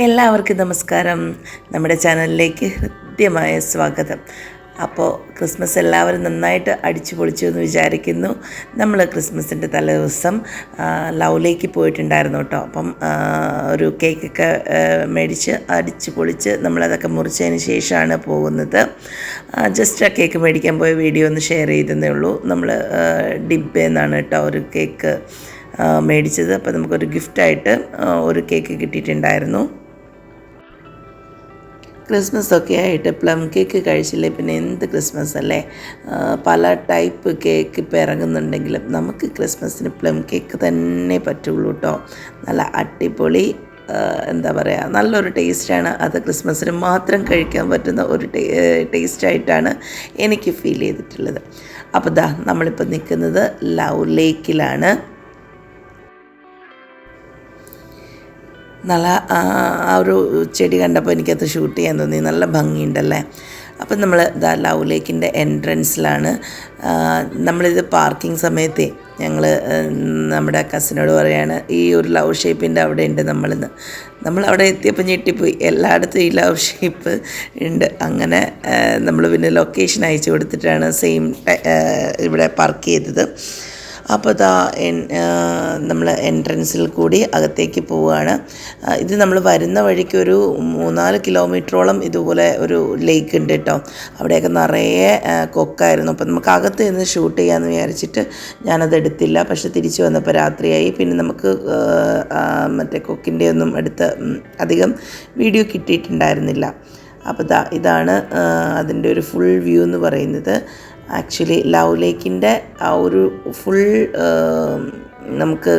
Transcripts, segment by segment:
എല്ലാവർക്കും നമസ്കാരം. നമ്മുടെ ചാനലിലേക്ക് ഹൃദ്യമായ സ്വാഗതം. അപ്പോൾ ക്രിസ്മസ് എല്ലാവരും നന്നായിട്ട് അടിച്ചു പൊളിച്ചു എന്ന് വിചാരിക്കുന്നു. നമ്മൾ ക്രിസ്മസിൻ്റെ തലേദിവസം ലൗലേക്ക് പോയിട്ടുണ്ടായിരുന്നു കേട്ടോ. അപ്പം ഒരു കേക്കൊക്കെ മേടിച്ച് അടിച്ചു പൊളിച്ച് നമ്മളതൊക്കെ മുറിച്ചതിന് ശേഷമാണ് പോകുന്നത്. ജസ്റ്റ് ആ കേക്ക് മേടിക്കാൻ പോയ വീഡിയോ ഒന്ന് ഷെയർ ചെയ്തതേ ഉള്ളൂ. നമ്മൾ ഡിബ്ബേന്നാണ് കേട്ടോ ഒരു കേക്ക് മേടിച്ചത്. അപ്പോൾ നമുക്കൊരു ഗിഫ്റ്റായിട്ട് ഒരു കേക്ക് കിട്ടിയിട്ടുണ്ടായിരുന്നു. ക്രിസ്മസൊക്കെ ആയിട്ട് പ്ലം കേക്ക് കഴിച്ചില്ലേ പിന്നെ എന്ത് ക്രിസ്മസ് അല്ലേ. പല ടൈപ്പ് കേക്ക് ഇപ്പോൾ ഇറങ്ങുന്നുണ്ടെങ്കിലും നമുക്ക് ക്രിസ്മസിന് പ്ലം കേക്ക് തന്നെ പറ്റുള്ളൂ കേട്ടോ. നല്ല അടിപൊളി എന്താ പറയുക, നല്ലൊരു ടേസ്റ്റാണ്. അത് ക്രിസ്മസിന് മാത്രം കഴിക്കാൻ പറ്റുന്ന ഒരു ടേസ്റ്റായിട്ടാണ് എനിക്ക് ഫീൽ ചെയ്തിട്ടുള്ളത്. അപ്പോൾ നമ്മളിപ്പോൾ നിൽക്കുന്നത് ലവ് ലേക്കിലാണ്. നല്ല ആ ഒരു ചെടി കണ്ടപ്പോൾ എനിക്കത് ഷൂട്ട് ചെയ്യാൻ തോന്നി. നല്ല ഭംഗിയുണ്ടല്ലേ. അപ്പം നമ്മൾ ലവ് ലേക്കിൻ്റെ എൻട്രൻസിലാണ്. നമ്മളിത് പാർക്കിംഗ് സമയത്തെ ഞങ്ങൾ നമ്മുടെ കസിനോട് പറയാണ് ഈ ഒരു ലവ് ഷേപ്പിൻ്റെ അവിടെ ഉണ്ട് നമ്മളവിടെ എത്തിയപ്പോൾ ഞെട്ടിപ്പോയി. എല്ലായിടത്തും ഈ ലവ് ഷേപ്പ് ഉണ്ട്. അങ്ങനെ നമ്മൾ പിന്നെ ലൊക്കേഷൻ അയച്ചു കൊടുത്തിട്ടാണ് ഇവിടെ പാർക്ക് ചെയ്തത്. അപ്പോൾ നമ്മൾ എൻട്രൻസിൽ കൂടി അകത്തേക്ക് പോവുകയാണ്. ഇത് നമ്മൾ വരുന്ന വഴിക്ക് ഒരു 3-4 കിലോമീറ്ററോളം ഇതുപോലെ ഒരു ലേക്ക് ഉണ്ട് കേട്ടോ. അവിടെയൊക്കെ നിറയെ കൊക്കായിരുന്നു. അപ്പോൾ നമുക്ക് അകത്ത് നിന്ന് ഷൂട്ട് ചെയ്യാമെന്ന് വിചാരിച്ചിട്ട് ഞാനത് എടുത്തില്ല. പക്ഷെ തിരിച്ചു വന്നപ്പോൾ രാത്രിയായി. പിന്നെ നമുക്ക് മറ്റേ കൊക്കിൻ്റെ ഒന്നും എടുത്ത് അധികം വീഡിയോ കിട്ടിയിട്ടുണ്ടായിരുന്നില്ല. അപ്പോൾ ഇതാണ് അതിൻ്റെ ഒരു ഫുൾ വ്യൂ എന്ന് പറയുന്നത്. ആക്ച്വലി ലവ് ലേക്കിൻ്റെ ആ ഒരു ഫുൾ നമുക്ക്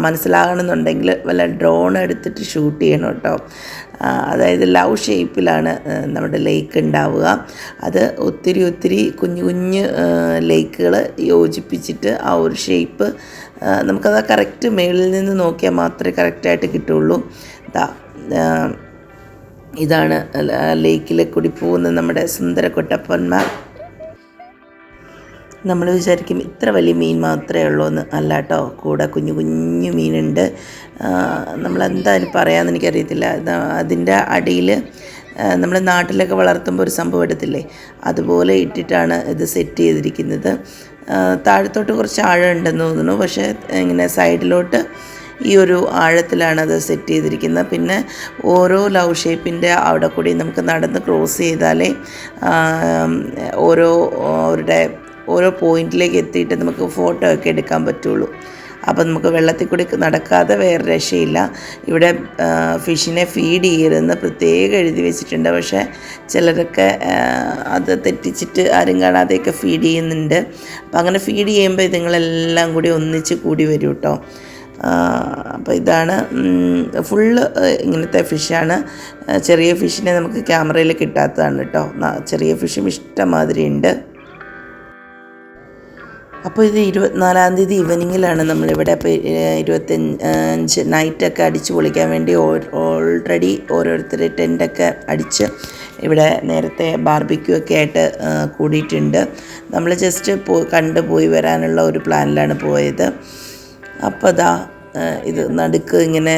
മനസ്സിലാകണമെന്നുണ്ടെങ്കിൽ വല്ല ഡ്രോൺ എടുത്തിട്ട് ഷൂട്ട് ചെയ്യണം കേട്ടോ. അതായത് ലവ് ഷേപ്പിലാണ് നമ്മുടെ ലേക്ക് ഉണ്ടാവുക. അത് ഒത്തിരി കുഞ്ഞു ലേക്കുകൾ യോജിപ്പിച്ചിട്ട് ആ ഒരു ഷേപ്പ് നമുക്കത് കറക്റ്റ് മേളിൽ നിന്ന് നോക്കിയാൽ മാത്രമേ കറക്റ്റായിട്ട് കിട്ടുള്ളൂ. ഇതാണ് ലേക്കിൽ കൂടി പോകുന്ന നമ്മുടെ സുന്ദര കുട്ടപ്പന്മാർ. നമ്മൾ വിചാരിക്കും ഇത്ര വലിയ മീൻ മാത്രമേ ഉള്ളൂ എന്ന്. അല്ല കേട്ടോ, കൂടെ കുഞ്ഞു മീനുണ്ട്. നമ്മളെന്തായാലും പറയാമെന്ന് എനിക്കറിയത്തില്ല. അതിൻ്റെ അടിയിൽ നമ്മൾ നാട്ടിലൊക്കെ വളർത്തുമ്പോൾ ഒരു സംഭവം എടുത്തില്ലേ, അതുപോലെ ഇട്ടിട്ടാണ് ഇത് സെറ്റ് ചെയ്തിരിക്കുന്നത്. താഴത്തോട്ട് കുറച്ച് ആഴം ഉണ്ടെന്ന് തോന്നുന്നു. പക്ഷേ ഇങ്ങനെ സൈഡിലോട്ട് ഈ ഒരു ആഴത്തിലാണ് അത് സെറ്റ് ചെയ്തിരിക്കുന്നത്. പിന്നെ ഓരോ ലവ് ഷേപ്പിൻ്റെ അവിടെ കൂടി നമുക്ക് നടന്ന് ക്രോസ് ചെയ്താലേ ഓരോ പോയിന്റിലേക്ക് എത്തിയിട്ട് നമുക്ക് ഫോട്ടോ ഒക്കെ എടുക്കാൻ പറ്റുള്ളൂ. അപ്പോൾ നമുക്ക് വെള്ളത്തിൽ കൂടി നടക്കാതെ വേറെ രക്ഷയില്ല. ഇവിടെ ഫിഷിനെ ഫീഡ് ചെയ്യരുതെന്ന് പ്രത്യേകം എഴുതി വെച്ചിട്ടുണ്ട്. പക്ഷേ ചിലരൊക്കെ അത് തെറ്റിച്ചിട്ട് ആരും കാണാതെയൊക്കെ ഫീഡ് ചെയ്യുന്നുണ്ട്. അപ്പോൾ അങ്ങനെ ഫീഡ് ചെയ്യുമ്പോൾ ഇതുങ്ങളെല്ലാം കൂടി ഒന്നിച്ച് കൂടി വരും കേട്ടോ. അപ്പോൾ ഇതാണ് ഫുള്ള് ഇങ്ങനത്തെ ഫിഷാണ്. ചെറിയ ഫിഷിനെ നമുക്ക് ക്യാമറയിൽ കിട്ടാത്തതാണ് കേട്ടോ. ചെറിയ ഫിഷും ഇഷ്ടംമാതിരി ഉണ്ട്. അപ്പോൾ ഇത് 24-ാം തീയതി ഈവനിങ്ങിലാണ് നമ്മളിവിടെ. അപ്പോൾ 25 നൈറ്റൊക്കെ അടിച്ച് പൊളിക്കാൻ വേണ്ടി ഓൾറെഡി ഓരോരുത്തർ ടെൻ്റൊക്കെ അടിച്ച് ഇവിടെ നേരത്തെ ബാർബിക്യൂ ഒക്കെ ആയിട്ട് കൂടിയിട്ടുണ്ട്. നമ്മൾ ജസ്റ്റ് കണ്ടുപോയി വരാനുള്ള ഒരു പ്ലാനിലാണ് പോയത്. അപ്പോൾ ഇത് നടുക്ക് ഇങ്ങനെ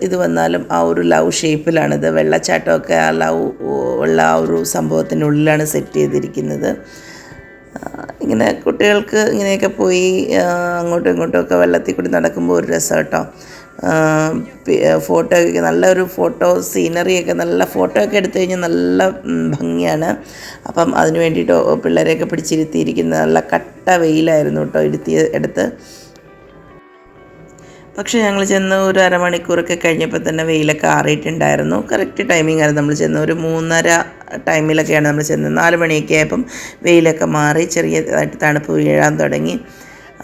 ഇത് വന്നാലും ആ ഒരു ലവ് ഷേപ്പിലാണിത്. വെള്ളച്ചാട്ടമൊക്കെ ആ ലവ് ഉള്ള ആ ഒരു സംഭവത്തിനുള്ളിലാണ് സെറ്റ് ചെയ്തിരിക്കുന്നത്. ഇങ്ങനെ കുട്ടികൾക്ക് ഇങ്ങനെയൊക്കെ പോയി അങ്ങോട്ടും ഇങ്ങോട്ടുമൊക്കെ വെള്ളത്തിൽ കൂടി നടക്കുമ്പോൾ ഒരു രസം കേട്ടോ. ഫോട്ടോയൊക്കെ നല്ലൊരു സീനറിയൊക്കെ നല്ല ഫോട്ടോ ഒക്കെ എടുത്തു കഴിഞ്ഞാൽ നല്ല ഭംഗിയാണ്. അപ്പം അതിന് വേണ്ടിയിട്ട് പിള്ളേരെയൊക്കെ പിടിച്ചിരുത്തിയിരിക്കുന്നത് നല്ല കട്ട വെയിലായിരുന്നു കേട്ടോ എടുത്ത്. പക്ഷേ ഞങ്ങൾ ചെന്ന് ഒരു അരമണിക്കൂറൊക്കെ കഴിഞ്ഞപ്പോൾ തന്നെ വെയിലൊക്കെ ആറിയിട്ടുണ്ടായിരുന്നു. കറക്റ്റ് ടൈമിംഗ് ആയിരുന്നു. നമ്മൾ ചെന്ന് ഒരു 3:30 ടൈമിലൊക്കെയാണ് നമ്മൾ ചെന്നത്. 4 മണിയൊക്കെ ആയപ്പം വെയിലൊക്കെ മാറി ചെറിയതായിട്ട് തണുപ്പ് വീഴാൻ തുടങ്ങി.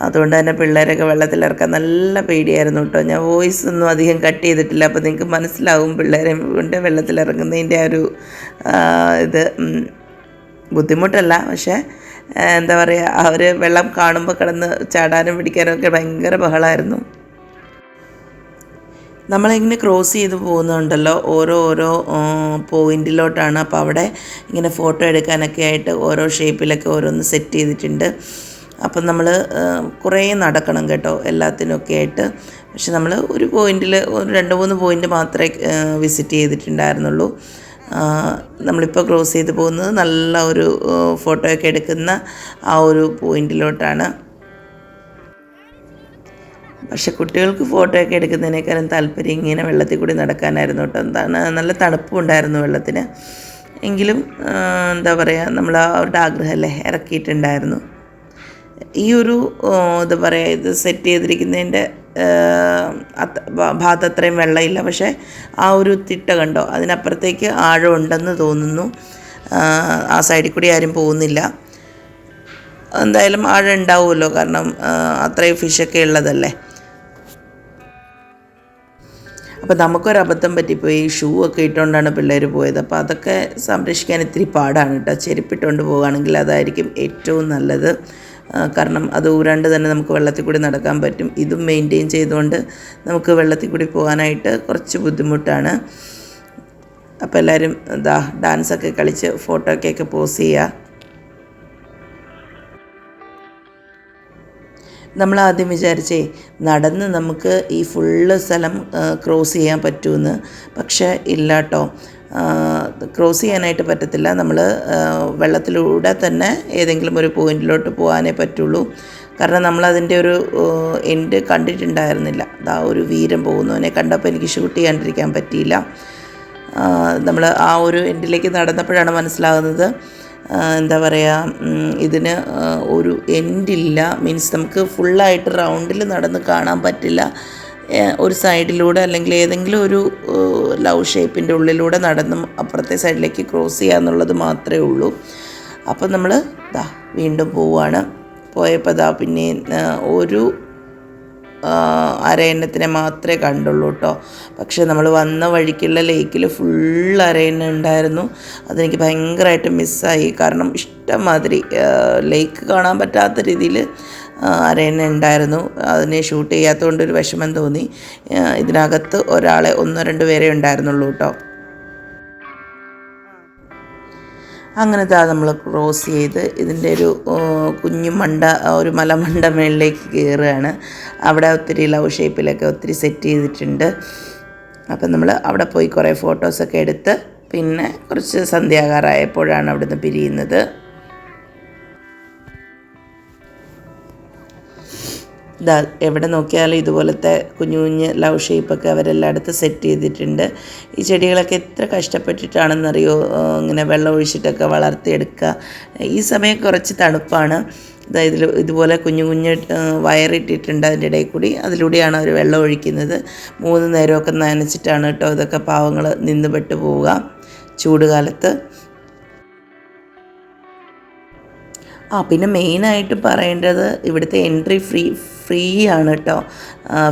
അതുകൊണ്ട് തന്നെ പിള്ളേരൊക്കെ വെള്ളത്തിലിറക്കാൻ നല്ല പേടിയായിരുന്നു കേട്ടോ. ഞാൻ വോയിസ് ഒന്നും അധികം കട്ട് ചെയ്തിട്ടില്ല. അപ്പോൾ നിങ്ങൾക്ക് മനസ്സിലാവും പിള്ളേരെ കൊണ്ട് വെള്ളത്തിലിറങ്ങുന്നതിൻ്റെ ഒരു ഇത് ബുദ്ധിമുട്ടല്ല. പക്ഷേ എന്താ പറയുക, അവർ വെള്ളം കാണുമ്പോൾ കിടന്ന് ചാടാനും പിടിക്കാനും ഒക്കെ ഭയങ്കര ബഹളമായിരുന്നു. നമ്മളിങ്ങനെ ക്രോസ് ചെയ്ത് പോകുന്നുണ്ടല്ലോ ഓരോ പോയിൻറ്റിലോട്ടാണ്. അപ്പോൾ അവിടെ ഇങ്ങനെ ഫോട്ടോ എടുക്കാനൊക്കെ ആയിട്ട് ഓരോ ഷേപ്പിലൊക്കെ ഓരോന്ന് സെറ്റ് ചെയ്തിട്ടുണ്ട്. അപ്പം നമ്മൾ കുറേ നടക്കണം കേട്ടോ എല്ലാത്തിനൊക്കെ ആയിട്ട്. പക്ഷെ നമ്മൾ ഒരു പോയിൻറ്റിൽ ഒരു 2-3 പോയിൻ്റ് മാത്രമേ വിസിറ്റ് ചെയ്തിട്ടുണ്ടായിരുന്നുള്ളൂ. നമ്മളിപ്പോൾ ക്രോസ് ചെയ്ത് പോകുന്നത് നല്ല ഒരു ഫോട്ടോയൊക്കെ എടുക്കുന്ന ആ ഒരു പോയിൻറ്റിലോട്ടാണ്. പക്ഷെ കുട്ടികൾക്ക് ഫോട്ടോയൊക്കെ എടുക്കുന്നതിനേക്കാളും താല്പര്യം ഇങ്ങനെ വെള്ളത്തിൽ കൂടി നടക്കാനായിരുന്നു കേട്ടോ. എന്താണ്, നല്ല തണുപ്പും ഉണ്ടായിരുന്നു വെള്ളത്തിന്. എങ്കിലും എന്താ പറയുക, നമ്മൾ അവരുടെ ആഗ്രഹമല്ലേ ഇറക്കിയിട്ടുണ്ടായിരുന്നു. ഈ ഒരു എന്താ പറയുക, ഇത് സെറ്റ് ചെയ്തിരിക്കുന്നതിൻ്റെ ഭാഗത്ത് അത്രയും വെള്ളമില്ല. പക്ഷേ ആ ഒരു തിട്ട കണ്ടോ, അതിനപ്പുറത്തേക്ക് ആഴം ഉണ്ടെന്ന് തോന്നുന്നു. ആ സൈഡിൽ കൂടി ആരും പോകുന്നില്ല. എന്തായാലും ആഴം ഉണ്ടാവുമല്ലോ, കാരണം അത്രയും ഫിഷൊക്കെ ഉള്ളതല്ലേ. അപ്പോൾ നമുക്കൊരബദ്ധം പറ്റിപ്പോയി. ഷൂ ഒക്കെ ഇട്ടുകൊണ്ടാണ് പിള്ളേർ പോയത്. അപ്പോൾ അതൊക്കെ സംരക്ഷിക്കാൻ ഇത്തിരി പാടാണ് കേട്ടോ. ചെരുപ്പിട്ടുകൊണ്ട് പോകുകയാണെങ്കിൽ അതായിരിക്കും ഏറ്റവും നല്ലത്. കാരണം അത് ഊരാണ്ട് തന്നെ നമുക്ക് വെള്ളത്തിൽ കൂടി നടക്കാൻ പറ്റും. ഇതും മെയിൻറ്റെയിൻ ചെയ്തുകൊണ്ട് നമുക്ക് വെള്ളത്തിൽ കൂടി പോകാനായിട്ട് കുറച്ച് ബുദ്ധിമുട്ടാണ്. അപ്പോൾ എല്ലാവരും ഡാൻസൊക്കെ കളിച്ച് ഫോട്ടോയ്ക്കൊക്കെ പോസ് ചെയ്യുക. നമ്മളാദ്യം വിചാരിച്ചേ നടന്ന് നമുക്ക് ഈ ഫുള്ള് സ്ഥലം ക്രോസ് ചെയ്യാൻ പറ്റുമെന്ന്. പക്ഷേ ഇല്ല കേട്ടോ, ക്രോസ് ചെയ്യാനായിട്ട് പറ്റത്തില്ല. നമ്മൾ വെള്ളത്തിലൂടെ തന്നെ ഏതെങ്കിലും ഒരു പോയിൻറ്റിലോട്ട് പോകാനേ പറ്റുള്ളൂ. കാരണം നമ്മളതിൻ്റെ ഒരു എൻഡ് കണ്ടിട്ടുണ്ടായിരുന്നില്ല. ഒരു വീരൻ പോകുന്നവനെ കണ്ടപ്പോൾ എനിക്ക് ഷൂട്ട് ചെയ്യാണ്ടിരിക്കാൻ പറ്റിയില്ല. നമ്മൾ ആ ഒരു എൻഡിലേക്ക് നടന്നപ്പോഴാണ് മനസ്സിലാകുന്നത്, എന്താ പറയുക, ഇതിന് ഒരു എൻഡില്ല. മീൻസ് നമുക്ക് ഫുള്ളായിട്ട് റൗണ്ടിൽ നടന്ന് കാണാൻ പറ്റില്ല. ഒരു സൈഡിലൂടെ അല്ലെങ്കിൽ ഏതെങ്കിലും ഒരു ലവ് ഷേപ്പിൻ്റെ ഉള്ളിലൂടെ നടന്ന് അപ്പുറത്തെ സൈഡിലേക്ക് ക്രോസ് ചെയ്യുക എന്നുള്ളത് മാത്രമേ ഉള്ളൂ. അപ്പം നമ്മൾ വീണ്ടും പോവുകയാണ്. പോയപ്പോൾ പിന്നെ ഒരു അരയന്നത്തിനെ മാത്രമേ കണ്ടുള്ളൂ കേട്ടോ. പക്ഷേ നമ്മൾ വന്ന വഴിക്കുള്ള ലേക്കിൽ ഫുൾ അരയന്ന ഉണ്ടായിരുന്നു. അതെനിക്ക് ഭയങ്കരമായിട്ട് മിസ്സായി. കാരണം ഇഷ്ടംമാതിരി ലേക്ക് കാണാൻ പറ്റാത്ത രീതിയിൽ അരയന്ന ഉണ്ടായിരുന്നു. അതിനെ ഷൂട്ട് ചെയ്യാത്തതുകൊണ്ടൊരു വിഷമം തോന്നി. ഇതിനകത്ത് ഒരാളെ 1-2 പേരെ ഉണ്ടായിരുന്നുള്ളൂ കേട്ടോ. അങ്ങനെ നമ്മൾ ക്രോസ് ചെയ്ത് ഇതിൻ്റെ ഒരു കുഞ്ഞു മണ്ട, ഒരു മലമണ്ട മേളിലേക്ക് കയറുകയാണ്. അവിടെ ഒത്തിരി ലവ് ഷേപ്പിലൊക്കെ ഒത്തിരി സെറ്റ് ചെയ്തിട്ടുണ്ട്. അപ്പം നമ്മൾ അവിടെ പോയി കുറേ ഫോട്ടോസൊക്കെ എടുത്ത് പിന്നെ കുറച്ച് സന്ധ്യാകാറായപ്പോഴാണ് അവിടുന്ന് പിരിയുന്നത്. എവിടെ നോക്കിയാലും ഇതുപോലത്തെ കുഞ്ഞു കുഞ്ഞ് ലവ് ഷേപ്പൊക്കെ അവരെല്ലായിടത്തും സെറ്റ് ചെയ്തിട്ടുണ്ട്. ഈ ചെടികളൊക്കെ എത്ര കഷ്ടപ്പെട്ടിട്ടാണെന്നറിയോ ഇങ്ങനെ വെള്ളം ഒഴിച്ചിട്ടൊക്കെ വളർത്തിയെടുക്കുക. ഈ സമയം കുറച്ച് തണുപ്പാണ്. ഇതുപോലെ കുഞ്ഞു കുഞ്ഞ് വയറിട്ടിട്ടുണ്ട് അതിൻ്റെ ഇടയിൽ കൂടി. അതിലൂടെയാണ് അവർ വെള്ളം ഒഴിക്കുന്നത്. 3 നേരമൊക്കെ നനച്ചിട്ടാണ് കേട്ടോ ഇതൊക്കെ പാവങ്ങൾ നിന്ന് പെട്ട് പോവുക ചൂട് കാലത്ത്. പിന്നെ മെയിനായിട്ട് പറയേണ്ടത് ഇവിടുത്തെ എൻട്രി ഫ്രീ ആണ് കേട്ടോ.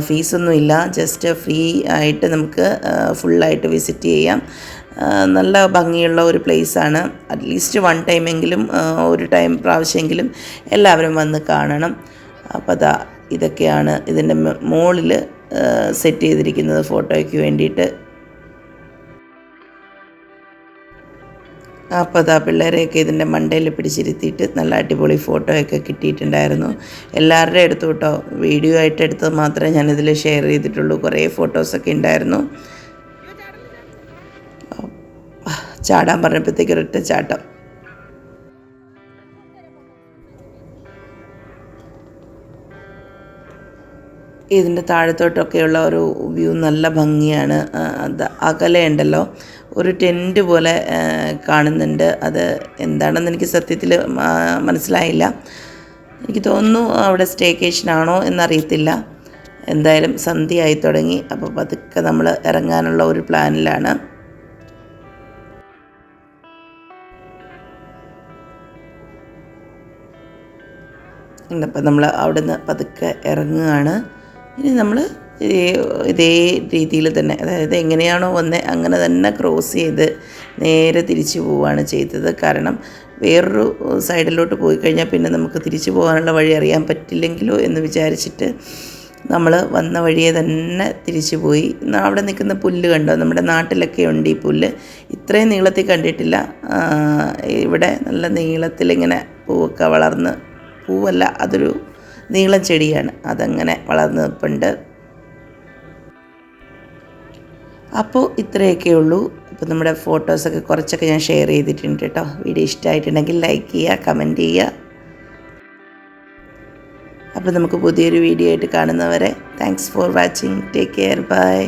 ഫീസൊന്നുമില്ല. ജസ്റ്റ് ഫ്രീ ആയിട്ട് നമുക്ക് ഫുള്ളായിട്ട് വിസിറ്റ് ചെയ്യാം. നല്ല ഭംഗിയുള്ള ഒരു പ്ലേസാണ്. അറ്റ്ലീസ്റ്റ് 1 ടൈമെങ്കിലും ഒരു പ്രാവശ്യമെങ്കിലും എല്ലാവരും വന്ന് കാണണം. അപ്പോൾ ഇതൊക്കെയാണ് ഇതിൻ്റെ മുകളിൽ സെറ്റ് ചെയ്തിരിക്കുന്നത് ഫോട്ടോയ്ക്ക് വേണ്ടിയിട്ട്. അപ്പോൾ പിള്ളേരെയൊക്കെ ഇതിൻ്റെ മണ്ടയിൽ പിടിച്ചിരുത്തിയിട്ട് നല്ല അടിപൊളി ഫോട്ടോയൊക്കെ കിട്ടിയിട്ടുണ്ടായിരുന്നു. എല്ലാവരുടെ അടുത്തും കേട്ടോ. വീഡിയോ ആയിട്ട് എടുത്തത് മാത്രമേ ഞാനിതിൽ ഷെയർ ചെയ്തിട്ടുള്ളൂ. കുറേ ഫോട്ടോസൊക്കെ ഉണ്ടായിരുന്നു. ചാടാൻ പറഞ്ഞപ്പോഴത്തേക്ക് ഒരൊറ്റ ചാട്ടം. ഇതിൻ്റെ താഴത്തോട്ടൊക്കെയുള്ള ഒരു വ്യൂ നല്ല ഭംഗിയാണ്. അകലെയുണ്ടല്ലോ ഒരു ടെൻറ്റ് പോലെ കാണുന്നുണ്ട്. അത് എന്താണെന്ന് എനിക്ക് സത്യത്തിൽ മനസ്സിലായില്ല. എനിക്ക് തോന്നുന്നു അവിടെ സ്റ്റേക്കേഷനാണോ എന്നറിയത്തില്ല. എന്തായാലും സന്ധ്യയായി തുടങ്ങി. അപ്പോൾ പതുക്കെ നമ്മൾ ഇറങ്ങാനുള്ള ഒരു പ്ലാനിലാണ്. അപ്പം നമ്മൾ അവിടെ നിന്ന് പതുക്കെ ഇറങ്ങുകയാണ്. ഇനി നമ്മൾ ഇതേ രീതിയിൽ തന്നെ, അതായത് എങ്ങനെയാണോ വന്നത് അങ്ങനെ തന്നെ ക്രോസ് ചെയ്ത് നേരെ തിരിച്ചു പോവുകയാണ് ചെയ്തത്. കാരണം വേറൊരു സൈഡിലോട്ട് പോയി കഴിഞ്ഞാൽ പിന്നെ നമുക്ക് തിരിച്ചു പോകാനുള്ള വഴി അറിയാൻ പറ്റില്ലെങ്കിലോ എന്ന് വിചാരിച്ചിട്ട് നമ്മൾ വന്ന വഴിയെ തന്നെ തിരിച്ചു പോയി. അവിടെ നിൽക്കുന്ന പുല്ല് കണ്ടോ, നമ്മുടെ നാട്ടിലൊക്കെ ഉണ്ട് ഈ പുല്ല്. ഇത്രയും നീളത്തിൽ കണ്ടിട്ടില്ല. ഇവിടെ നല്ല നീളത്തിലിങ്ങനെ പൂവൊക്കെ വളർന്ന്, പൂവല്ല അതൊരു നീളം ചെടിയാണ്, അതങ്ങനെ വളർന്ന് നിൽപ്പുണ്ട്. അപ്പോൾ ഇത്രയൊക്കെ ഉള്ളൂ. അപ്പോൾ നമ്മുടെ ഫോട്ടോസൊക്കെ കുറച്ചൊക്കെ ഞാൻ ഷെയർ ചെയ്തിട്ടുണ്ട് കേട്ടോ. വീഡിയോ ഇഷ്ടമായിട്ടുണ്ടെങ്കിൽ ലൈക്ക് ചെയ്യുക, കമൻറ്റ് ചെയ്യുക. അപ്പോൾ നമുക്ക് പുതിയൊരു വീഡിയോ ആയിട്ട് കാണുന്നവരെ thanks for watching. Take care. By.